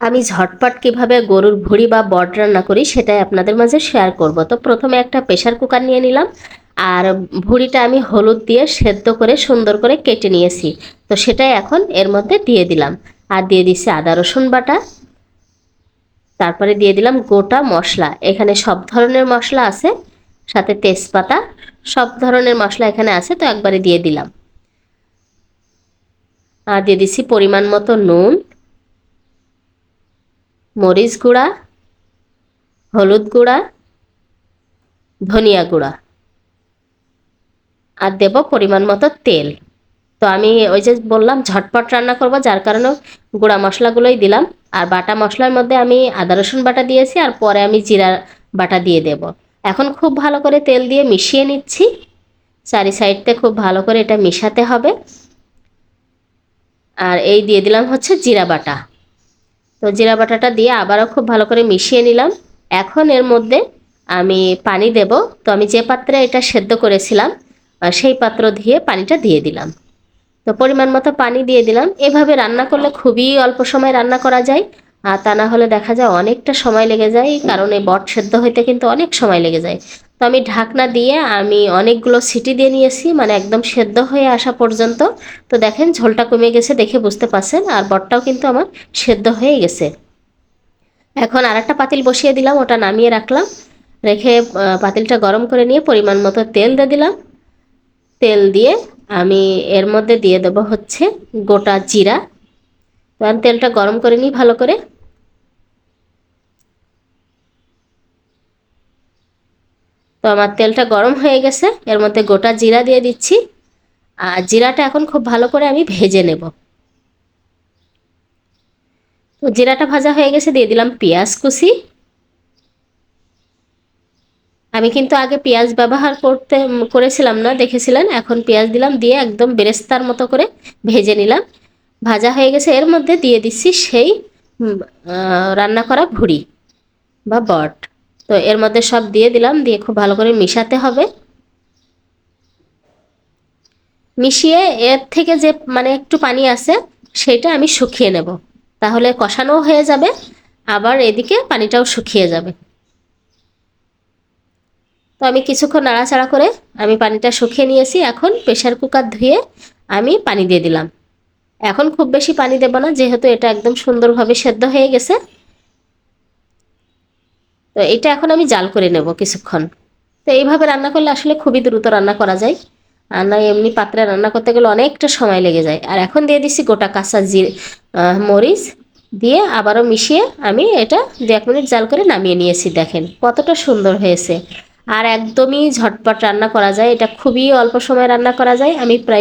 আমি ঝটপট কিভাবে গরুর ভুঁড়ি বা বট রান্না করি সেটাই আপনাদের মাঝে শেয়ার করব। তো প্রথমে একটা প্রেসার কুকার নিয়ে নিলাম, আর ভুঁড়িটা আমি হলুদ দিয়ে সেদ্ধ করে সুন্দর করে কেটে নিয়েছি। তো সেটাই এখন এর মধ্যে দিয়ে দিলাম, আর দিয়ে দিচ্ছি আদা রসুন বাটা। তারপরে দিয়ে দিলাম গোটা মশলা, এখানে সব ধরনের মশলা আছে, সাথে তেজপাতা, সব ধরনের মশলা এখানে আছে, তো একবারে দিয়ে দিলাম। আর দিয়ে দিচ্ছি পরিমাণ মতো নুন, মরিচ গুঁড়া, হলুদ গুঁড়া, ধনিয়া গুঁড়া, আর দেব পরিমাণ মতো তেল। তো আমি ওই যে বললাম ঝটপট রান্না করব, যার কারণে গুঁড়া মশলাগুলোই দিলাম। আর বাটা মশলার মধ্যে আমি আদা রসুন বাটা দিয়েছি, আর পরে আমি জিরা বাটা দিয়ে দেব। এখন খুব ভালো করে তেল দিয়ে মিশিয়ে নিচ্ছি, চারি সাইডতে খুব ভালো করে এটা মিশাতে হবে। আর এই দিয়ে দিলাম হচ্ছে জিরা বাটা। তো জিরা বাটাটা দিয়ে আবারও খুব ভালো করে মিশিয়ে নিলাম। এখন এর মধ্যে আমি পানি দেব। তো আমি যে পাত্রে এটা সেদ্ধ করেছিলাম সেই পাত্র দিয়ে পানিটা দিয়ে দিলাম। তো পরিমাণ মতো পানি দিয়ে দিলাম। এভাবে রান্না করলে খুবই অল্প সময় রান্না করা যায়, আর তা না হলে দেখা যায় অনেকটা সময় লেগে যায়, কারণ এই বট সেদ্ধ হইতে কিন্তু অনেক সময় লেগে যায়। তো আমি ঢাকনা দিয়ে আমি অনেকগুলো সিটি দিয়ে নিয়েছি, মানে একদম সেদ্ধ হয়ে আসা পর্যন্ত। তো দেখেন ঝোলটা কমে গেছে, দেখে বুঝতে পারছেন, আর বটটাও কিন্তু আমার সেদ্ধ হয়ে গেছে। এখন আরেকটা পাতিল বসিয়ে দিলাম, ওটা নামিয়ে রাখলাম। রেখে পাতিলটা গরম করে নিয়ে পরিমাণ মতো তেল দিয়ে দিলাম। তেল দিয়ে আমি এর মধ্যে দিয়ে দেব হচ্ছে গোটা জিরা। তো আমি তেলটা গরম করে নিই ভালো করে। তো আমার তেলটা গরম হয়ে গেছে, এর মধ্যে গোটা জিরা দিয়ে দিচ্ছি। আর জিরাটা এখন খুব ভালো করে আমি ভেজে নেব। তো জিরাটা ভাজা হয়ে গেছে, দিয়ে দিলাম পেঁয়াজ কুচি। আমি কিন্তু আগে পেঁয়াজ ব্যবহার করেছিলাম না, দেখেছিলেন। এখন পেঁয়াজ দিলাম, দিয়ে একদম বেরেস্তার মতো করে ভেজে নিলাম। ভাজা হয়ে গেছে, এর মধ্যে দিয়ে দিচ্ছি সেই রান্না করা ভুঁড়ি বা বট। তো এর মধ্যে সব দিয়ে দিলাম, দিয়ে খুব ভালো করে মিশাতে হবে। মিশিয়ে এর থেকে যে মানে একটু পানি আছে সেটা আমি শুকিয়ে নেব, তাহলে কষানো হয়ে যাবে, আবার এদিকে পানিটাও শুকিয়ে যাবে। তো আমি কিছুক্ষণ নাড়াচাড়া করে আমি পানিটা শুকিয়ে নিয়েছি। এখন প্রেসার কুকার ধুয়ে আমি পানি দিয়ে দিলাম। এখন খুব বেশি পানি দেব না, যেহেতু এটা একদম সুন্দরভাবে সেদ্ধ হয়ে গেছে। তো এটা এখন আমি জাল করে নেব কিছুক্ষণ। তো এইভাবে রান্না করলে আসলে খুবই দ্রুত রান্না করা যায়, আর না এমনি পাত্রে রান্না করতে গেলে অনেকটা সময় লেগে যায়। আর এখন দিয়ে দিচ্ছি গোটা কাঁচা মরিচ, দিয়ে আবারও মিশিয়ে আমি এটা 1 মিনিট জাল করে নামিয়ে নিয়েছি। দেখেন কতটা সুন্দর হয়েছে, আর একদমই ঝটপট রান্না করা যায়, এটা খুবই অল্প সময় রান্না করা যায়। আমি প্রায়